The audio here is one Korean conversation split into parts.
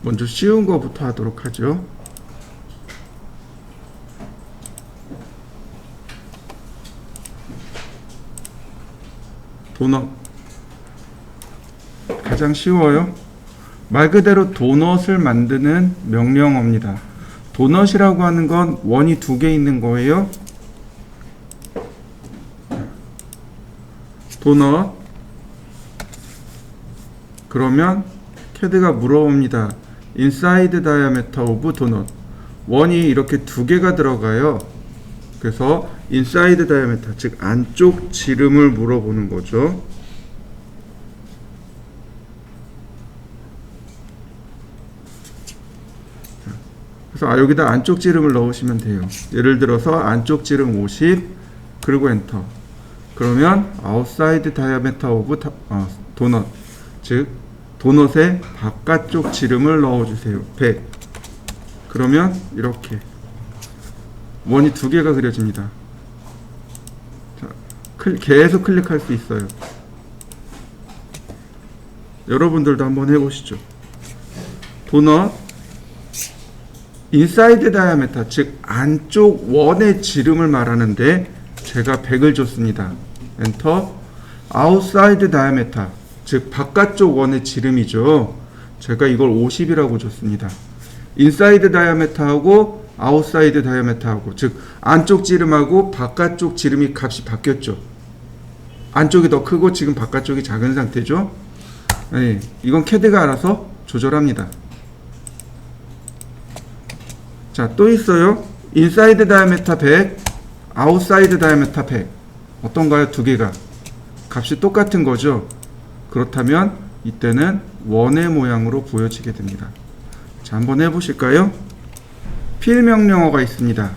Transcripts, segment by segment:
먼저 쉬운 거부터 하도록 하죠. 도넛. 가장 쉬워요. 말 그대로 도넛을 만드는 명령어입니다. 도넛이라고 하는 건 원이 2개 있는 거예요. 도넛. 그러면 캐드가 물어봅니다. inside diameter of donut. 원이 이렇게 2개가 들어가요. 그래서 inside diameter, 즉 안쪽 지름을 물어보는 거죠. 그래서 여기다 안쪽 지름을 넣으시면 돼요. 예를 들어서 안쪽 지름 50, 그리고 엔터. 그러면 outside diameter of donut, 즉 도넛의 바깥쪽 지름을 넣어주세요. 100. 그러면 이렇게 원이 2개가 그려집니다. 자, 계속 클릭할 수 있어요. 여러분들도 한번 해보시죠. 도넛 인사이드 다이아메터, 즉 안쪽 원의 지름을 말하는데 제가 100을 줬습니다. 엔터. 아웃사이드 다이아메터, 즉 바깥쪽 원의 지름이죠. 제가 이걸 50이라고 줬습니다. 인사이드 다이아메터하고 아웃사이드 다이아메터하고, 즉 안쪽 지름하고 바깥쪽 지름이 값이 바뀌었죠. 안쪽이 더 크고 지금 바깥쪽이 작은 상태죠. 네, 이건 캐드가 알아서 조절합니다. 자, 또 있어요. 인사이드 다이아메터 100, 아웃사이드 다이아메터 100. 어떤가요? 2개가 값이 똑같은 거죠. 그렇다면 이때는 원의 모양으로 보여지게 됩니다. 자, 한번 해보실까요? 필 명령어가 있습니다.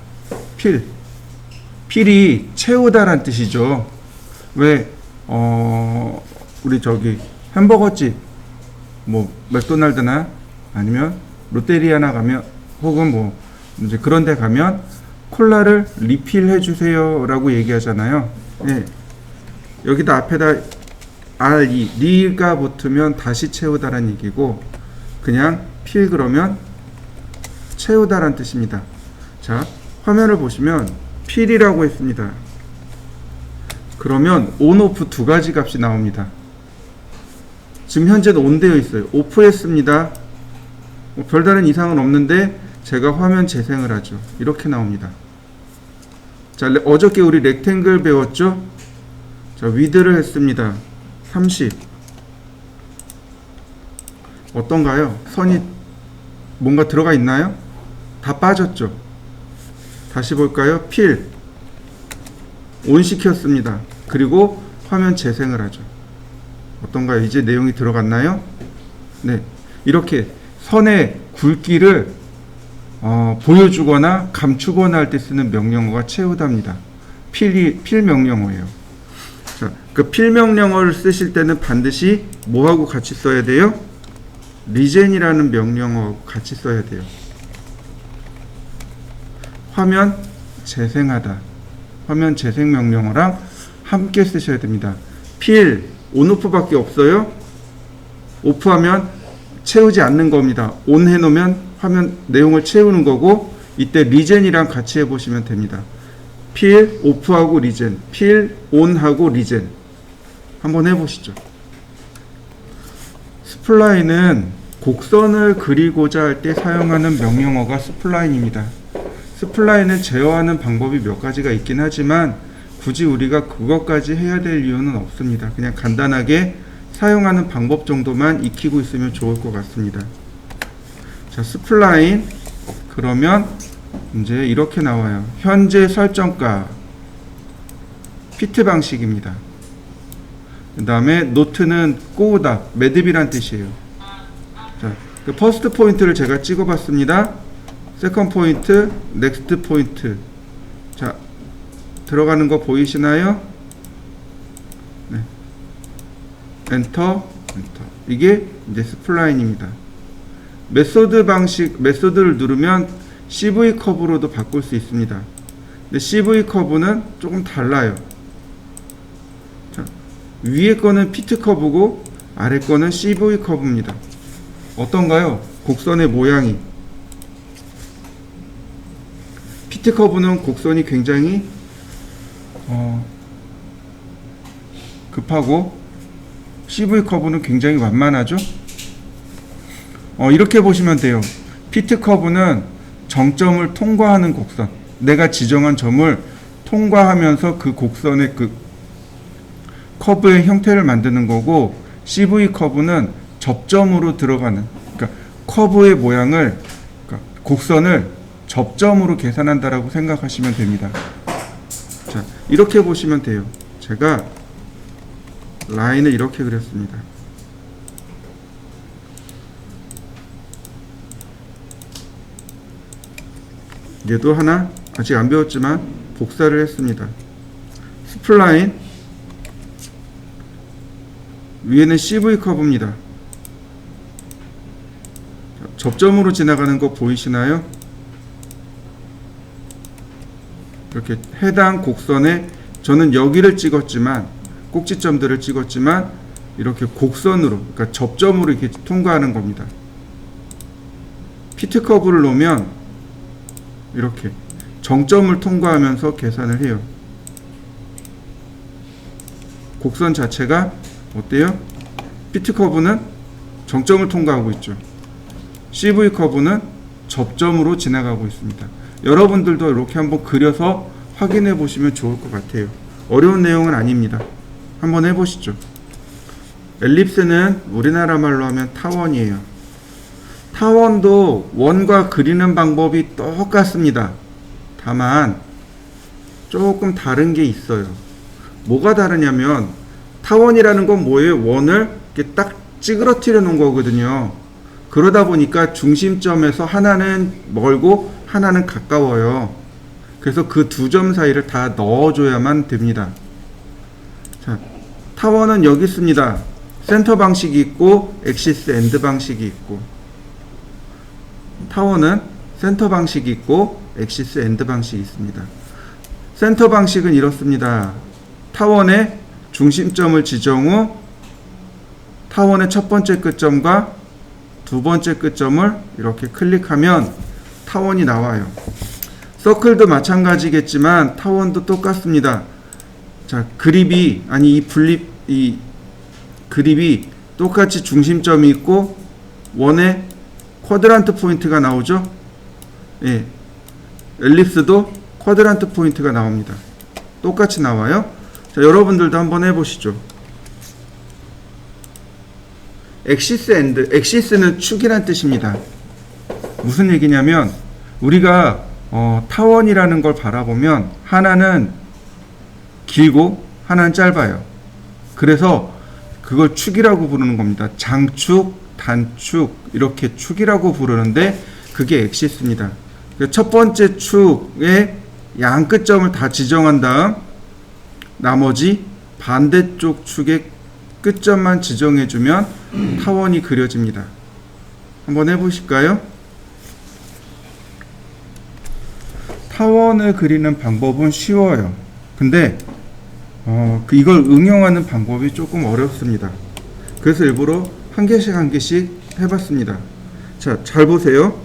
필이 채우다란 뜻이죠. 왜 우리 저기 햄버거집, 뭐 맥도날드나 아니면 롯데리아나 가면, 혹은 뭐 이제 그런 데 가면 콜라를 리필해 주세요 라고 얘기하잖아요. 네. 여기다 앞에다 RE, 리가 붙으면 다시 채우다란 얘기고, 그냥 필 그러면 채우다란 뜻입니다. 자, 화면을 보시면 필이라고 했습니다. 그러면 온, 오프 2가지 값이 나옵니다. 지금 현재는 온 되어 있어요. 오프 했습니다. 별다른 이상은 없는데 제가 화면 재생을 하죠. 이렇게 나옵니다. 자, 어저께 우리 렉탱글 배웠죠? 자, 위드를 했습니다. 30. 어떤가요? 선이 뭔가 들어가 있나요? 다 빠졌죠? 다시 볼까요? 필. 온 시켰습니다. 그리고 화면 재생을 하죠. 어떤가요? 이제 내용이 들어갔나요? 네. 이렇게 선의 굵기를 보여주거나 감추거나 할 때 쓰는 명령어가 채우다입니다. 필 명령어예요. 자, 그 필 명령어를 쓰실 때는 반드시 뭐하고 같이 써야 돼요? 리젠이라는 명령어하고 같이 써야 돼요. 화면 재생하다, 화면 재생 명령어랑 함께 쓰셔야 됩니다. 필, 온오프 밖에 없어요. 오프하면 채우지 않는 겁니다. 온 해놓으면 화면 내용을 채우는 거고, 이때 리젠이랑 같이 해보시면 됩니다. 필, 오프하고 리젠, 필, 온하고 리젠. 한번 해보시죠. 스플라인은 곡선을 그리고자 할 때 사용하는 명령어가 스플라인입니다. 스플라인을 제어하는 방법이 몇 가지가 있긴 하지만 굳이 우리가 그것까지 해야 될 이유는 없습니다. 그냥 간단하게 사용하는 방법 정도만 익히고 있으면 좋을 것 같습니다. 자, 스플라인 그러면 이제 이렇게 나와요. 현재 설정가 피트 방식입니다. 그 다음에 노트는 꼬우다, 매듭이란 뜻이에요. 자, 그 퍼스트 포인트를 제가 찍어봤습니다. 세컨드 포인트, 넥스트 포인트. 자, 들어가는 거 보이시나요? 네. 엔터, 엔터. 이게 이제 스플라인입니다. 메소드 방식, 메소드를 누르면 CV 커브로도 바꿀 수 있습니다. 근데 CV 커브는 조금 달라요. 자, 위에 거는 피트 커브고 아래 거는 CV 커브입니다. 어떤가요? 곡선의 모양이. 피트 커브는 곡선이 굉장히 급하고 CV 커브는 굉장히 완만하죠. 이렇게 보시면 돼요. 피트 커브는 정점을 통과하는 곡선, 내가 지정한 점을 통과하면서 그 곡선의 그 커브의 형태를 만드는 거고, CV 커브는 접점으로 들어가는, 그러니까 커브의 모양을, 그러니까 곡선을 접점으로 계산한다라고 생각하시면 됩니다. 자, 이렇게 보시면 돼요. 제가 라인을 이렇게 그렸습니다. 얘도 하나 아직 안 배웠지만 복사를 했습니다. 스플라인 위에는 CV 커브입니다. 접점으로 지나가는 거 보이시나요? 이렇게 해당 곡선에 저는 여기를 찍었지만, 꼭지점들을 찍었지만 이렇게 곡선으로, 그러니까 접점으로 이렇게 통과하는 겁니다. 피트 커브를 놓으면 이렇게 정점을 통과하면서 계산을 해요. 곡선 자체가 어때요? 피트 커브는 정점을 통과하고 있죠. CV 커브는 접점으로 지나가고 있습니다. 여러분들도 이렇게 한번 그려서 확인해 보시면 좋을 것 같아요. 어려운 내용은 아닙니다. 한번 해보시죠. 엘립스는 우리나라 말로 하면 타원이에요. 타원도 원과 그리는 방법이 똑같습니다. 다만 조금 다른 게 있어요. 뭐가 다르냐면, 타원이라는 건 뭐예요? 원을 이렇게 딱 찌그러뜨려 놓은 거거든요. 그러다 보니까 중심점에서 하나는 멀고 하나는 가까워요. 그래서 그 두 점 사이를 다 넣어줘야만 됩니다. 자, 타원은 여기 있습니다. 센터 방식이 있고 엑시스 엔드 방식이 있고, 타원은 센터 방식이 있고 엑시스 엔드 방식이 있습니다. 센터 방식은 이렇습니다. 타원의 중심점을 지정 후 타원의 첫 번째 끝점과 두 번째 끝점을 이렇게 클릭하면 타원이 나와요. 서클도 마찬가지겠지만 타원도 똑같습니다. 자, 그립이, 아니 이 그립이 똑같이 중심점이 있고 원에 쿼드란트 포인트가 나오죠. 예, 엘립스도 쿼드란트 포인트가 나옵니다. 똑같이 나와요. 자, 여러분들도 한번 해보시죠. 엑시스 엔드, 엑시스는 축이란 뜻입니다. 무슨 얘기냐면, 우리가 타원이라는 걸 바라보면 하나는 길고 하나는 짧아요. 그래서 그걸 축이라고 부르는 겁니다. 장축, 단축, 이렇게 축이라고 부르는데 그게 엑시스입니다. 첫 번째 축의 양 끝점을 다 지정한 다음 나머지 반대쪽 축의 끝점만 지정해주면 타원이 그려집니다. 한번 해보실까요? 타원을 그리는 방법은 쉬워요. 근데 이걸 응용하는 방법이 조금 어렵습니다. 그래서 일부러 한 개씩 한 개씩 해봤습니다. 자, 잘 보세요.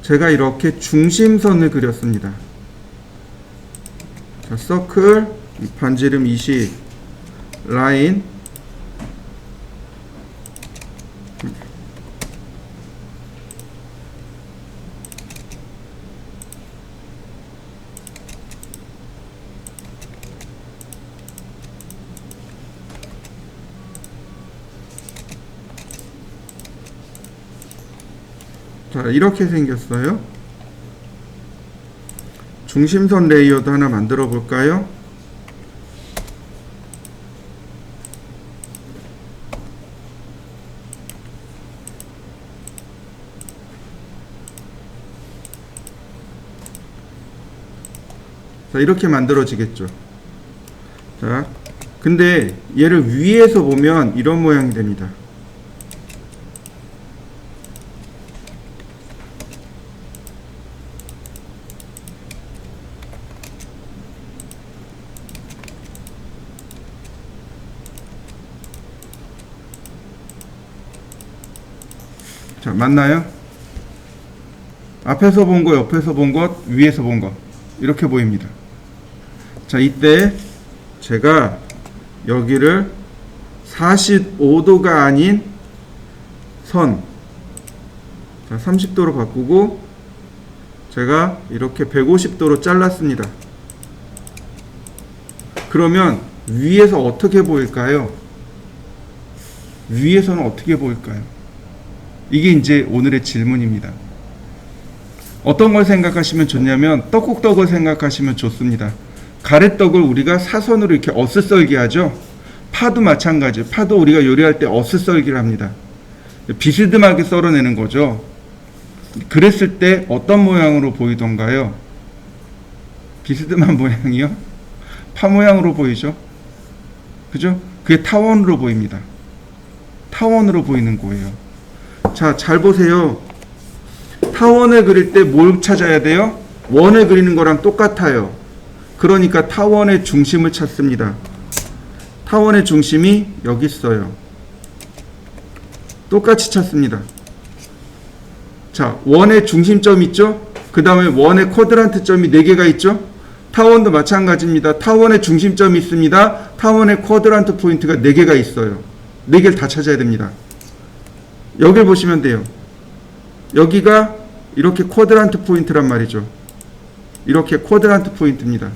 제가 이렇게 중심선을 그렸습니다. 자, 서클, 반지름 20, 라인, 자, 이렇게 생겼어요. 중심선 레이어도 하나 만들어 볼까요? 자, 이렇게 만들어지겠죠. 자, 근데 얘를 위에서 보면 이런 모양이 됩니다. 자, 맞나요? 앞에서 본 거, 옆에서 본 것, 위에서 본 것 이렇게 보입니다. 자, 이때 제가 여기를 45도가 아닌 선, 자, 30도로 바꾸고 제가 이렇게 150도로 잘랐습니다. 그러면 위에서 어떻게 보일까요? 위에서는 어떻게 보일까요? 이게 이제 오늘의 질문입니다. 어떤 걸 생각하시면 좋냐면 떡국떡을 생각하시면 좋습니다. 가래떡을 우리가 사선으로 이렇게 어슷썰기 하죠. 파도 마찬가지예요. 파도 우리가 요리할 때 어슷썰기를 합니다. 비스듬하게 썰어내는 거죠. 그랬을 때 어떤 모양으로 보이던가요? 비스듬한 모양이요? 파 모양으로 보이죠? 그죠? 그게 타원으로 보입니다. 타원으로 보이는 거예요. 자, 잘 보세요. 타원을 그릴 때 뭘 찾아야 돼요? 원을 그리는 거랑 똑같아요. 그러니까 타원의 중심을 찾습니다. 타원의 중심이 여기 있어요. 똑같이 찾습니다. 자, 원의 중심점 있죠? 그 다음에 원의 쿼드란트 점이 4개가 있죠? 타원도 마찬가지입니다. 타원의 중심점이 있습니다. 타원의 쿼드란트 포인트가 4개가 있어요. 4개를 다 찾아야 됩니다. 여길 보시면 돼요. 여기가 이렇게 쿼드란트 포인트란 말이죠. 이렇게 쿼드란트 포인트입니다.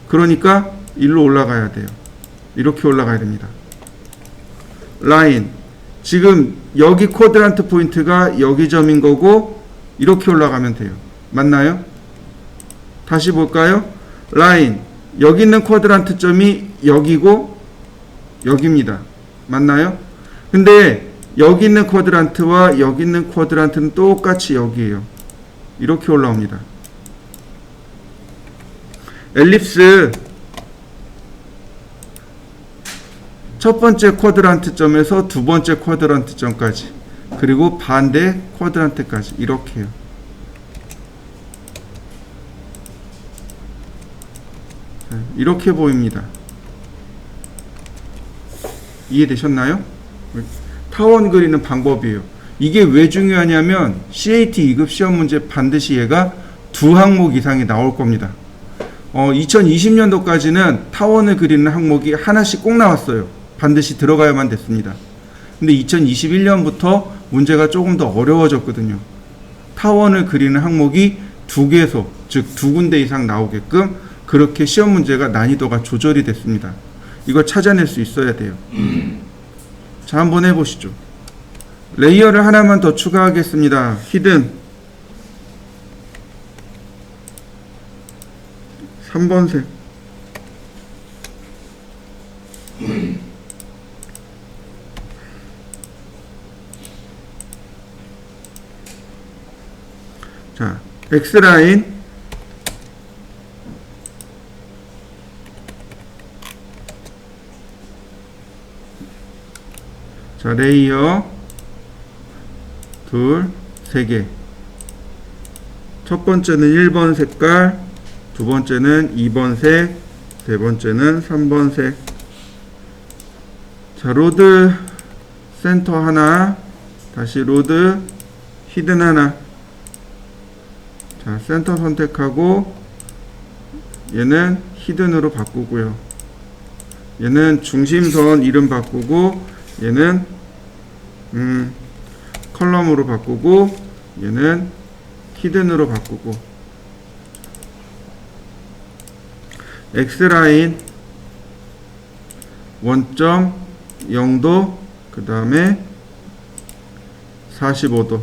그러니까 일로 올라가야 돼요. 이렇게 올라가야 됩니다. 라인. 지금 여기 쿼드란트 포인트가 여기 점인 거고 이렇게 올라가면 돼요. 맞나요? 다시 볼까요? 라인. 여기 있는 쿼드란트 점이 여기고 여기입니다. 맞나요? 근데 여기 있는 쿼드란트와 여기 있는 쿼드란트는 똑같이 여기에요. 이렇게 올라옵니다. 엘립스 첫 번째 쿼드란트 점에서 두 번째 쿼드란트 점까지, 그리고 반대 쿼드란트까지 이렇게요. 이렇게 보입니다. 이해되셨나요? 타원 그리는 방법이에요. 이게 왜 중요하냐면 CAT 2급 시험 문제 반드시 얘가 2항목 이상이 나올 겁니다. 2020년도까지는 타원을 그리는 항목이 하나씩 꼭 나왔어요. 반드시 들어가야만 됐습니다. 근데 2021년부터 문제가 조금 더 어려워졌거든요. 타원을 그리는 항목이 2개소, 즉 2군데 이상 나오게끔 그렇게 시험 문제가 난이도가 조절이 됐습니다. 이걸 찾아낼 수 있어야 돼요. 자, 한번 해보시죠. 레이어를 하나만 더 추가하겠습니다. 히든 3번색. 자, X라인 자, 레이어 둘, 3개. 첫 번째는 1번 색깔, 두 번째는 2번 색, 세 번째는 3번 색. 자, 로드 센터 하나, 다시 로드 히든 하나. 자, 센터 선택하고 얘는 히든으로 바꾸고요. 얘는 중심선 이름 바꾸고 얘는 컬럼으로 바꾸고 얘는 히든으로 바꾸고 X라인 원점 0도 그 다음에 45도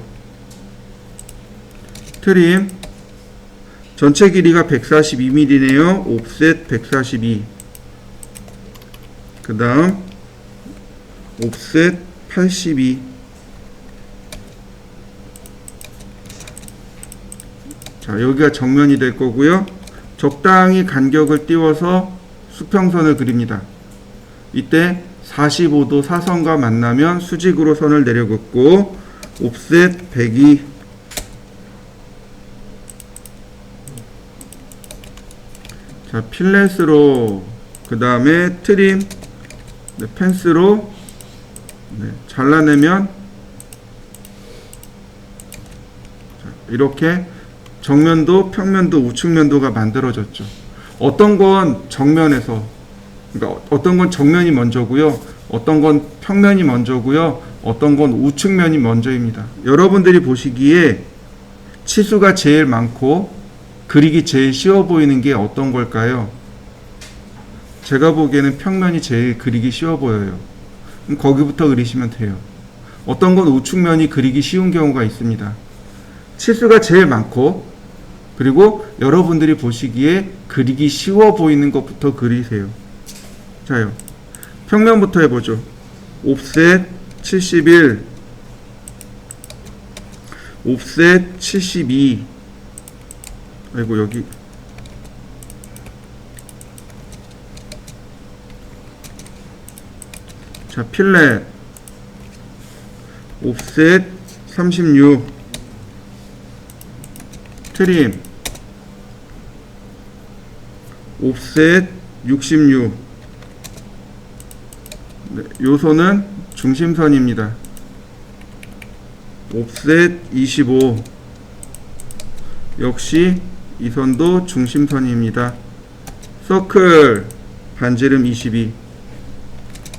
트림 전체 길이가 142mm네요. 옵셋 142 그 다음 옵셋 82 자, 여기가 정면이 될 거고요. 적당히 간격을 띄워서 수평선을 그립니다. 이때 45도 사선과 만나면 수직으로 선을 내려긋고 옵셋 102 자, 필렛으로 그 다음에 트림 펜스로 잘라내면 이렇게 정면도, 평면도, 우측면도가 만들어졌죠. 어떤 건 정면에서, 그러니까 어떤 건 정면이 먼저고요. 어떤 건 평면이 먼저고요. 어떤 건 우측면이 먼저입니다. 여러분들이 보시기에 치수가 제일 많고 그리기 제일 쉬워 보이는 게 어떤 걸까요? 제가 보기에는 평면이 제일 그리기 쉬워 보여요. 그럼 거기부터 그리시면 돼요. 어떤 건 우측면이 그리기 쉬운 경우가 있습니다. 치수가 제일 많고 그리고 여러분들이 보시기에 그리기 쉬워 보이는 것부터 그리세요. 자요. 평면부터 해보죠. 옵셋 71, 옵셋 72. 아이고 여기 자 필렛 옵셋 36, 트림 옵셋 66. 네, 요소는 중심선입니다. 옵셋 25. 역시 이 선도 중심선입니다. 서클 반지름 22.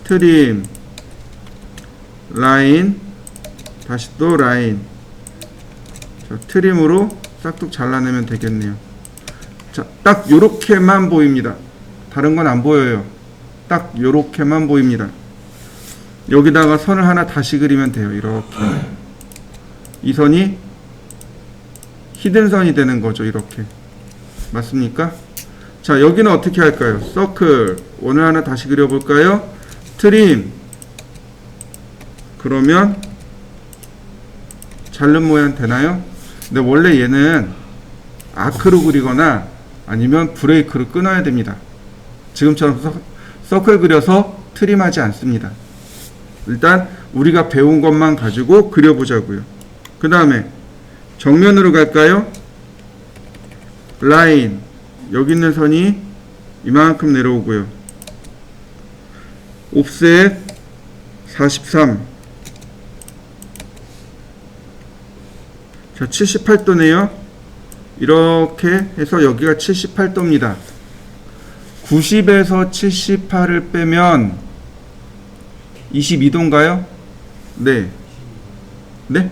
트림 라인 다시 또 라인. 자, 트림으로 싹둑 잘라내면 되겠네요. 자, 딱 요렇게만 보입니다. 다른 건 안 보여요. 딱 요렇게만 보입니다. 여기다가 선을 하나 다시 그리면 돼요. 이렇게 이 선이 히든선이 되는 거죠. 이렇게 맞습니까? 자, 여기는 어떻게 할까요? 서클 원을 하나 다시 그려볼까요? 트림 그러면 자른 모양 되나요? 근데 원래 얘는 아크로 그리거나 아니면 브레이크로 끊어야 됩니다. 지금처럼 서클 그려서 트림하지 않습니다. 일단 우리가 배운 것만 가지고 그려보자고요. 그 다음에 정면으로 갈까요? 라인 여기 있는 선이 이만큼 내려오고요. 옵셋 43. 자 78도네요. 이렇게 해서 여기가 78도입니다. 90에서 78을 빼면 22도인가요? 네. 네?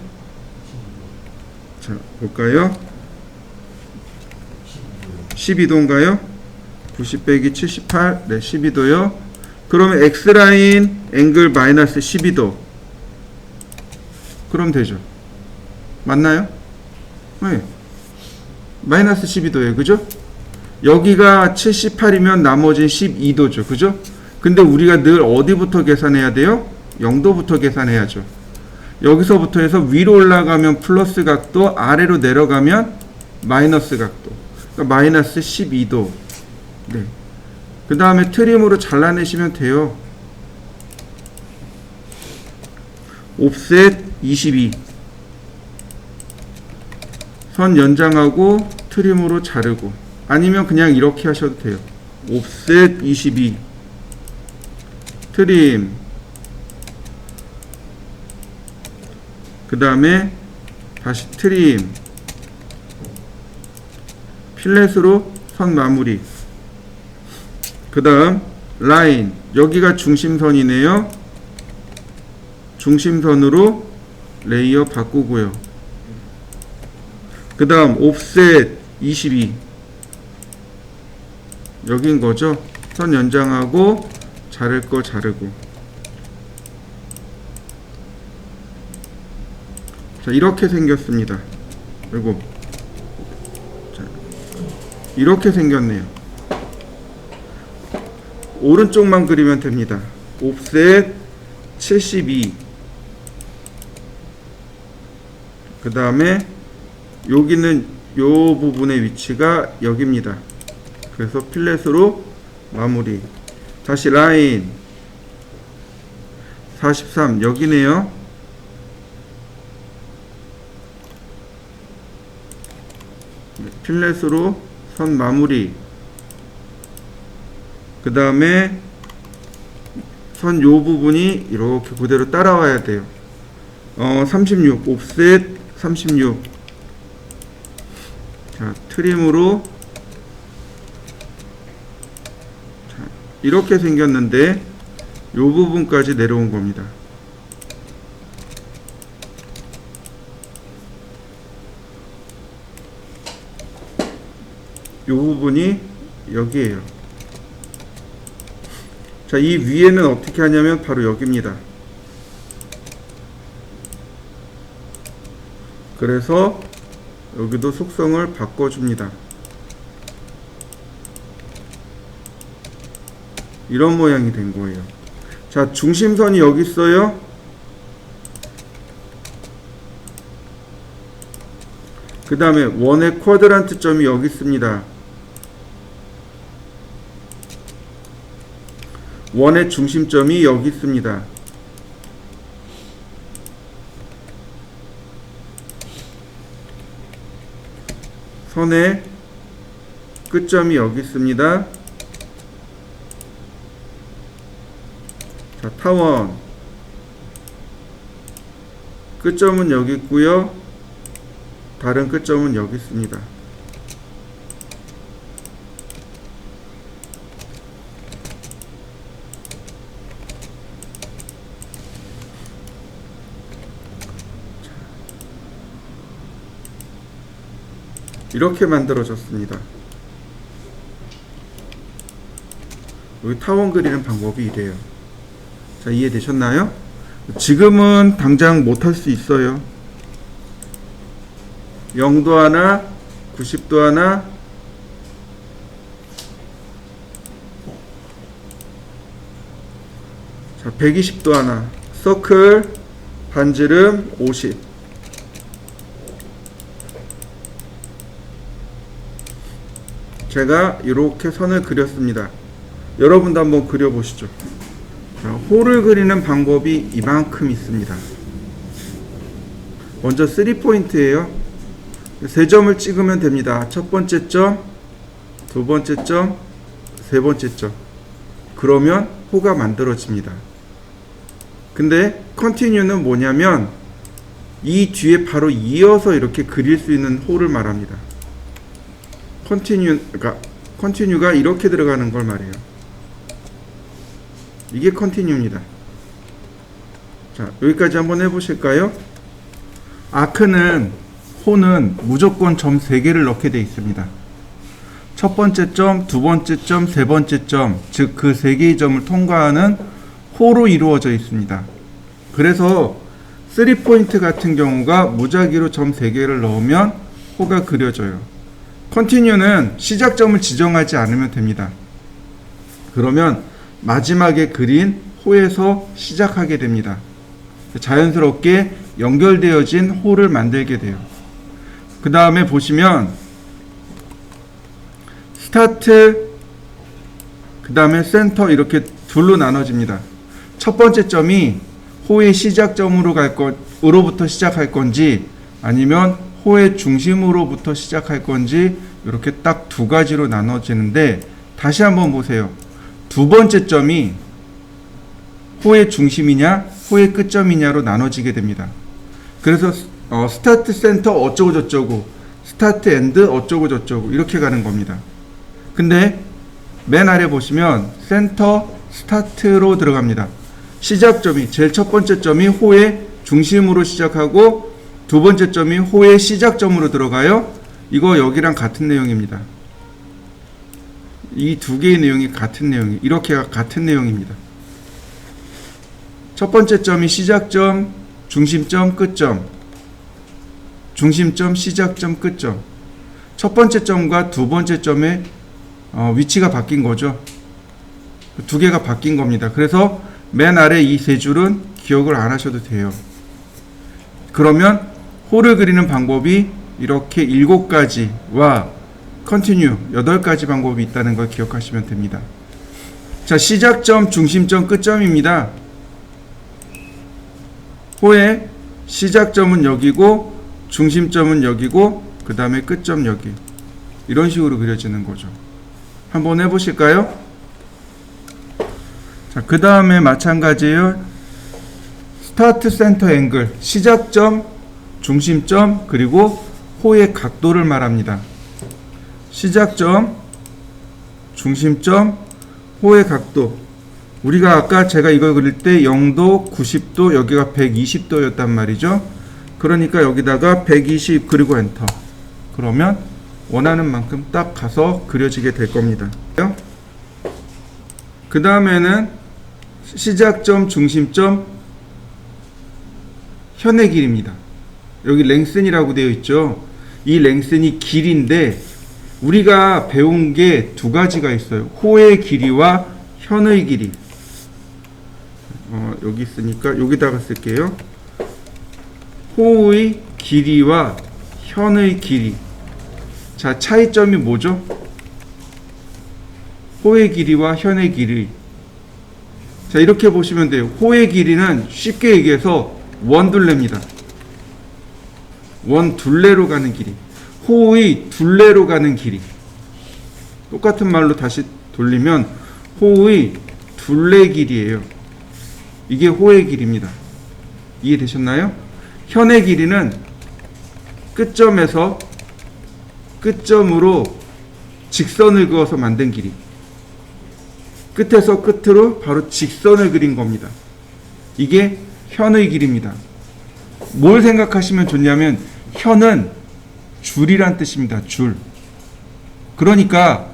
자, 볼까요? 12도인가요? 90 빼기 78, 네, 12도요. 그러면 X라인 앵글 마이너스 12도. 그럼 되죠. 맞나요? 네. 마이너스 12도예요. 그죠? 여기가 78이면 나머지는 12도죠. 그죠? 근데 우리가 늘 어디부터 계산해야 돼요? 0도부터 계산해야죠. 여기서부터 해서 위로 올라가면 플러스 각도, 아래로 내려가면 마이너스 각도. 그러니까 마이너스 12도. 네. 그 다음에 트림으로 잘라내시면 돼요. 옵셋 22. 선 연장하고 트림으로 자르고. 아니면 그냥 이렇게 하셔도 돼요. 옵셋 22. 트림 그 다음에 다시 트림 필렛으로 선 마무리. 그 다음 라인 여기가 중심선이네요. 중심선으로 레이어 바꾸고요. 그 다음 옵셋 22 여긴 거죠. 선 연장하고 자를 거 자르고. 자 이렇게 생겼습니다. 그리고 자, 이렇게 생겼네요. 오른쪽만 그리면 됩니다. 옵셋 72. 그 다음에 여기는 요 부분의 위치가 여기입니다. 그래서 필렛으로 마무리. 다시 라인 43 여기네요. 필렛으로 선 마무리. 그 다음에 선 요 부분이 이렇게 그대로 따라와야 돼요. 36 옵셋 36. 자, 트림으로 자, 이렇게 생겼는데 이 부분까지 내려온 겁니다. 이 부분이 여기에요. 자, 이 위에는 어떻게 하냐면 바로 여기입니다. 그래서 여기도 속성을 바꿔줍니다. 이런 모양이 된 거예요. 자, 중심선이 여기 있어요. 그 다음에 원의 쿼드란트 점이 여기 있습니다. 원의 중심점이 여기 있습니다. 선의 끝점이 여기 있습니다. 자, 타원 끝점은 여기 있고요. 다른 끝점은 여기 있습니다. 이렇게 만들어졌습니다. 여기 타원 그리는 방법이 이래요. 자, 이해되셨나요? 지금은 당장 못할 수 있어요. 0도 하나, 90도 하나, 자, 120도 하나, 서클, 반지름 50. 제가 이렇게 선을 그렸습니다. 여러분도 한번 그려보시죠. 자, 홀을 그리는 방법이 이만큼 있습니다. 먼저 3포인트예요. 3점을 찍으면 됩니다. 첫 번째 점, 두 번째 점, 세 번째 점. 그러면 호가 만들어집니다. 근데 컨티뉴는 뭐냐면 이 뒤에 바로 이어서 이렇게 그릴 수 있는 홀을 말합니다. 컨티뉴가 이렇게 들어가는 걸 말해요. 이게 컨티뉴입니다. 자, 여기까지 한번 해보실까요? 아크는 호는 무조건 점 3개를 넣게 되어 있습니다. 첫 번째 점, 두 번째 점, 세 번째 점, 즉 그 3개의 점을 통과하는 호로 이루어져 있습니다. 그래서 3포인트 같은 경우가 무작위로 점 3개를 넣으면 호가 그려져요. 컨티뉴는 시작점을 지정하지 않으면 됩니다. 그러면 마지막에 그린 호에서 시작하게 됩니다. 자연스럽게 연결되어진 호를 만들게 돼요. 그 다음에 보시면 스타트, 그 다음에 센터 이렇게 둘로 나눠집니다. 첫 번째 점이 호의 시작점으로부터 시작할 건지 아니면 호의 중심으로부터 시작할 건지 이렇게 딱 두 가지로 나눠지는데 다시 한번 보세요. 두 번째 점이 호의 중심이냐 호의 끝점이냐로 나눠지게 됩니다. 그래서 스타트 센터 어쩌고 저쩌고 스타트 엔드 어쩌고 저쩌고 이렇게 가는 겁니다. 근데 맨 아래 보시면 센터 스타트로 들어갑니다. 시작점이 제일 첫 번째 점이 호의 중심으로 시작하고 두 번째 점이 호의 시작점으로 들어가요. 이거 여기랑 같은 내용입니다. 이 두 개의 내용이 같은 내용이 이렇게 같은 내용입니다. 첫 번째 점이 시작점, 중심점, 끝점. 중심점, 시작점, 끝점. 첫 번째 점과 두 번째 점의 위치가 바뀐 거죠. 두 개가 바뀐 겁니다. 그래서 맨 아래 이 세 줄은 기억을 안 하셔도 돼요. 그러면 홀을 그리는 방법이 이렇게 7가지와 컨티뉴 8가지 방법이 있다는 걸 기억하시면 됩니다. 자, 시작점, 중심점, 끝점입니다. 호의 시작점은 여기고 중심점은 여기고 그 다음에 끝점 여기. 이런 식으로 그려지는 거죠. 한번 해보실까요? 자, 그 다음에 마찬가지예요. 스타트 센터 앵글, 시작점, 중심점, 그리고 호의 각도를 말합니다. 시작점, 중심점, 호의 각도. 우리가 아까 제가 이걸 그릴 때 0도, 90도, 여기가 120도였단 말이죠. 그러니까 여기다가 120 그리고 엔터. 그러면 원하는 만큼 딱 가서 그려지게 될 겁니다. 그 다음에는 시작점, 중심점, 현의 길입니다. 여기 랭슨이라고 되어 있죠. 이 랭슨이 길인데 우리가 배운 게 두 가지가 있어요. 호의 길이와 현의 길이. 여기 있으니까 여기다가 쓸게요. 호의 길이와 현의 길이. 자, 차이점이 뭐죠? 호의 길이와 현의 길이. 자, 이렇게 보시면 돼요. 호의 길이는 쉽게 얘기해서 원둘레입니다. 원둘레로 가는 길이. 호의 둘레로 가는 길이. 똑같은 말로 다시 돌리면 호의 둘레 길이에요. 이게 호의 길입니다. 이해되셨나요? 현의 길이는 끝점에서 끝점으로 직선을 그어서 만든 길이. 끝에서 끝으로 바로 직선을 그린 겁니다. 이게 현의 길입니다. 뭘 생각하시면 좋냐면 현은 줄이란 뜻입니다. 줄. 그러니까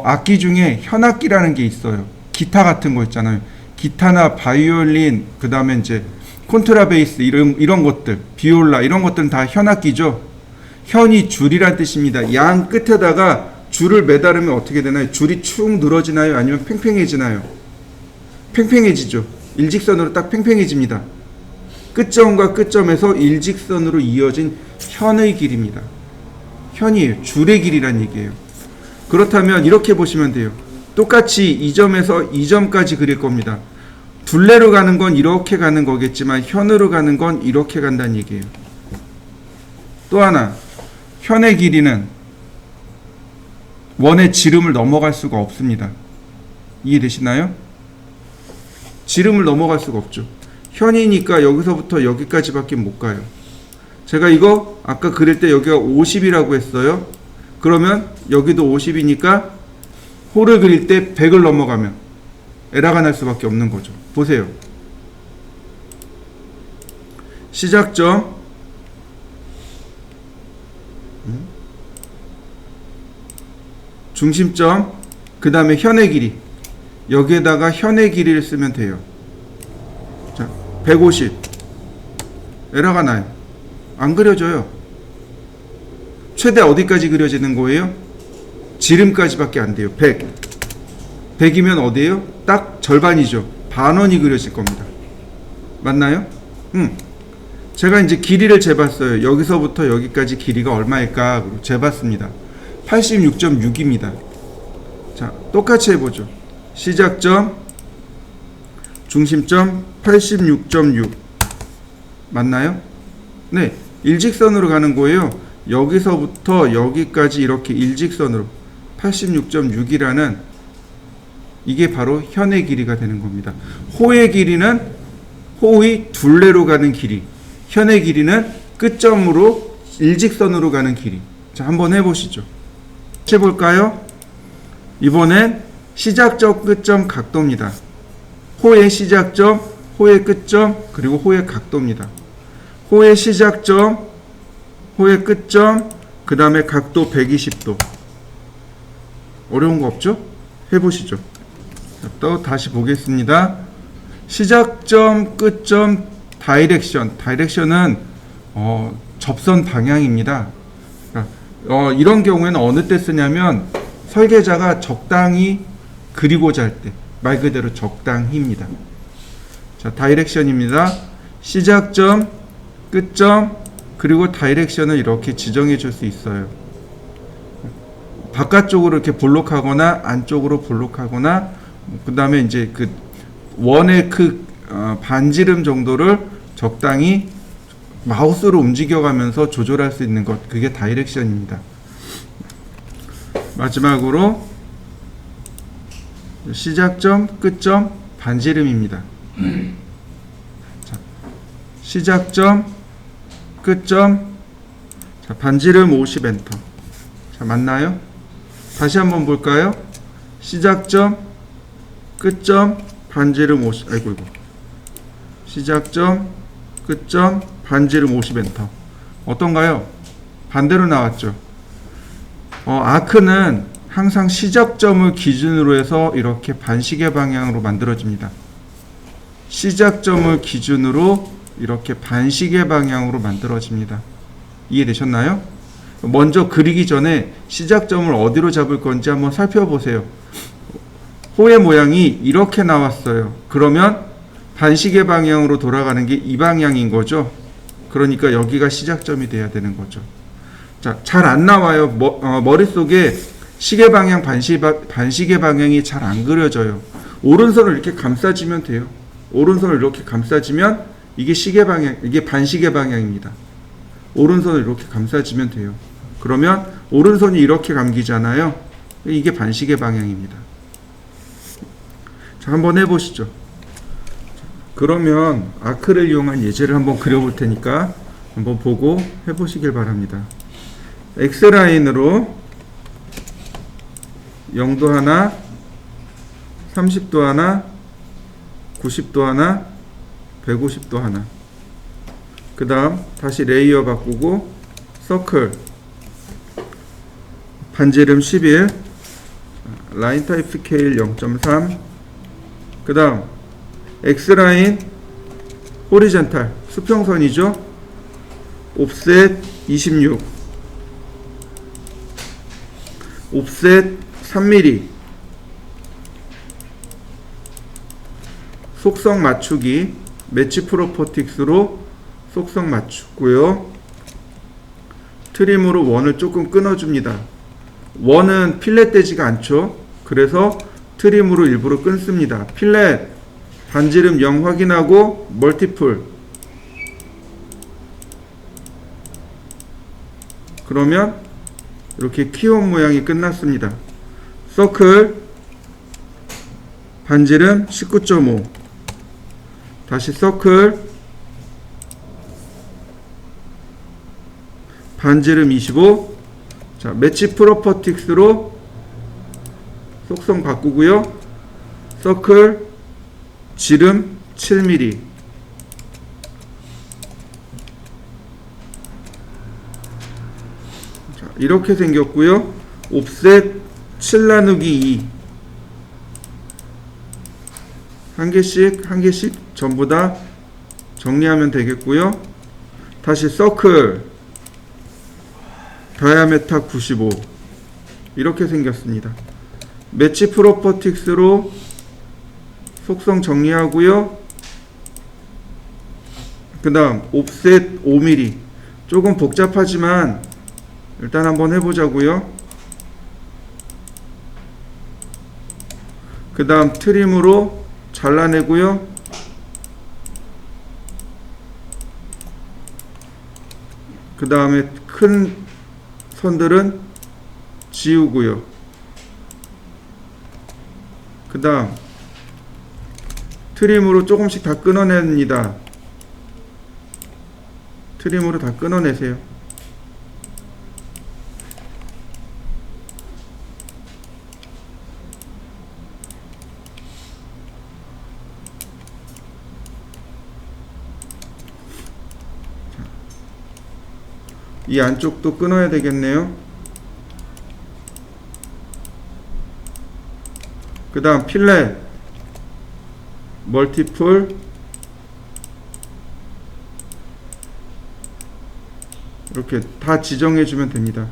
악기 중에 현악기라는 게 있어요. 기타 같은 거 있잖아요. 기타나 바이올린, 그 다음에 이제 콘트라베이스 이런 것들, 비올라 이런 것들은 다 현악기죠. 현이 줄이란 뜻입니다. 양 끝에다가 줄을 매달으면 어떻게 되나요? 줄이 축 늘어지나요? 아니면 팽팽해지나요? 팽팽해지죠. 일직선으로 딱 팽팽해집니다. 끝점과 끝점에서 일직선으로 이어진 현의 길입니다. 현이에요. 줄의 길이란 얘기예요. 그렇다면 이렇게 보시면 돼요. 똑같이 이 점에서 이 점까지 그릴 겁니다. 둘레로 가는 건 이렇게 가는 거겠지만 현으로 가는 건 이렇게 간다는 얘기예요. 또 하나, 현의 길이는 원의 지름을 넘어갈 수가 없습니다. 이해되시나요? 지름을 넘어갈 수가 없죠. 현이니까 여기서부터 여기까지밖에 못 가요. 제가 이거 아까 그릴 때 여기가 50이라고 했어요. 그러면 여기도 50이니까 호를 그릴 때 100을 넘어가면 에러가 날 수밖에 없는 거죠. 보세요. 시작점, 중심점, 그 다음에 현의 길이. 여기에다가 현의 길이를 쓰면 돼요. 자, 150. 에러가 나요. 안 그려져요. 최대 어디까지 그려지는 거예요? 지름까지밖에 안 돼요. 100. 100이면 어디예요? 딱 절반이죠. 반원이 그려질 겁니다. 맞나요? 제가 이제 길이를 재봤어요. 여기서부터 여기까지 길이가 얼마일까? 재봤습니다. 86.6입니다. 자, 똑같이 해보죠. 시작점, 중심점 86.6. 맞나요? 네, 일직선으로 가는 거예요. 여기서부터 여기까지 이렇게 일직선으로 86.6이라는 이게 바로 현의 길이가 되는 겁니다. 호의 길이는 호의 둘레로 가는 길이, 현의 길이는 끝점으로 일직선으로 가는 길이. 자, 한번 해보시죠. 해볼까요? 이번엔 시작점, 끝점, 각도입니다. 호의 시작점, 호의 끝점, 그리고 호의 각도입니다. 호의 시작점, 호의 끝점, 그 다음에 각도 120도. 어려운 거 없죠? 해보시죠. 자, 또 다시 보겠습니다. 시작점, 끝점, 다이렉션. 다이렉션은 접선 방향입니다. 이런 경우에는 어느 때 쓰냐면 설계자가 적당히 그리고자 할 때, 말 그대로 적당히입니다. 자, 다이렉션입니다. 시작점, 끝점, 그리고 다이렉션을 이렇게 지정해 줄 수 있어요. 바깥쪽으로 이렇게 볼록하거나 안쪽으로 볼록하거나, 그 다음에 이제 그 원의 그 반지름 정도를 적당히 마우스로 움직여가면서 조절할 수 있는 것, 그게 다이렉션입니다. 마지막으로 시작점, 끝점, 반지름입니다. 자, 시작점, 끝점, 자, 반지름 50 엔터. 자, 맞나요? 다시 한번 볼까요? 시작점, 끝점, 반지름 50, 아이고, 시작점, 끝점, 반지름 50엔터. 어떤가요? 반대로 나왔죠. 아크는 항상 시작점을 기준으로 해서 이렇게 반시계 방향으로 만들어집니다. 시작점을 기준으로 이렇게 반시계 방향으로 만들어집니다. 이해되셨나요? 먼저 그리기 전에 시작점을 어디로 잡을 건지 한번 살펴보세요. 호의 모양이 이렇게 나왔어요. 그러면 반시계 방향으로 돌아가는 게 이 방향인 거죠. 그러니까 여기가 시작점이 돼야 되는 거죠. 자, 잘 안 나와요. 머릿속에 시계 방향, 반시계 방향이 잘 안 그려져요. 오른손을 이렇게 감싸주면 돼요. 오른손을 이렇게 감싸주면 이게 시계 방향, 이게 반시계 방향입니다. 오른손을 이렇게 감싸주면 돼요. 그러면 오른손이 이렇게 감기잖아요. 이게 반시계 방향입니다. 자, 한번 해보시죠. 그러면 아크를 이용한 예제를 한번 그려볼 테니까 한번 보고 해보시길 바랍니다. X라인으로 0도 하나, 30도 하나, 90도 하나, 150도 하나. 그 다음 다시 레이어 바꾸고 서클, 반지름 11, 라인 타입 스케일 0.3. 그 다음 X라인 호리젠탈 수평선이죠. 옵셋 26, 옵셋 3mm, 속성 맞추기, 매치 프로퍼틱스로 속성 맞추고요. 트림으로 원을 조금 끊어줍니다. 원은 필렛 되지가 않죠. 그래서 트림으로 일부러 끊습니다. 필렛 반지름 0 확인하고 멀티플. 그러면 이렇게 키온 모양이 끝났습니다. 서클 반지름 19.5, 다시 서클 반지름 25. 자, 매치 프로퍼틱스로 속성 바꾸고요. 서클 지름 7mm. 자, 이렇게 생겼고요. 옵셋 7 나누기 2. 한 개씩 전부 다 정리하면 되겠고요. 다시 서클 다이아메타 95. 이렇게 생겼습니다. 매치 프로퍼틱스로 속성 정리하고요. 그 다음 옵셋 5mm. 조금 복잡하지만 일단 한번 해보자고요. 그 다음 트림으로 잘라내고요. 그 다음에 큰 선들은 지우고요. 그 다음 트림으로 조금씩 다 끊어냅니다. 트림으로 다 끊어내세요. 이 안쪽도 끊어야 되겠네요. 그 다음 필렛 멀티플 이렇게 다 지정해 주면 됩니다.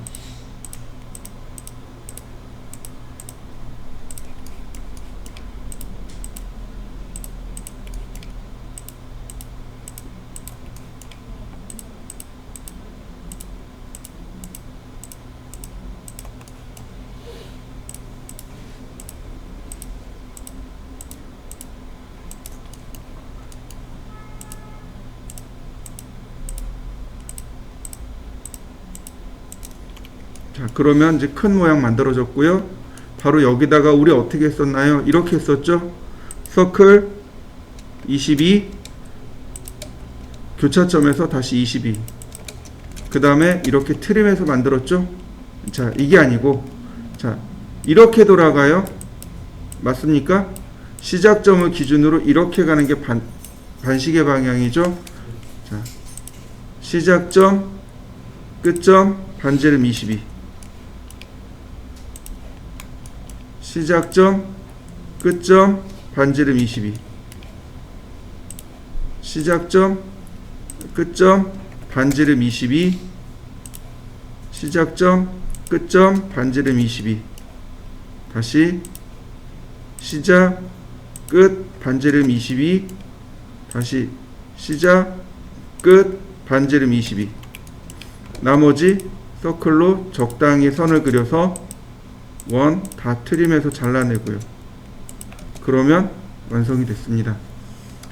자, 그러면 이제 큰 모양 만들어졌고요. 바로 여기다가 우리 어떻게 했었나요? 이렇게 했었죠. 서클 22, 교차점에서 다시 22. 그 다음에 이렇게 트림해서 만들었죠. 자, 이게 아니고, 자, 이렇게 돌아가요. 맞습니까? 시작점을 기준으로 이렇게 가는 게 반시계 방향이죠. 자, 시작점, 끝점, 반지름 22. 시작점, 끝점, 반지름 22. 시작점, 끝점, 반지름 22. 시작점, 끝점, 반지름 22. 다시 시작, 끝, 반지름 22. 다시 시작, 끝, 반지름 22. 나머지 서클로 적당히 선을 그려서 원 다 트림해서 잘라내고요. 그러면 완성이 됐습니다.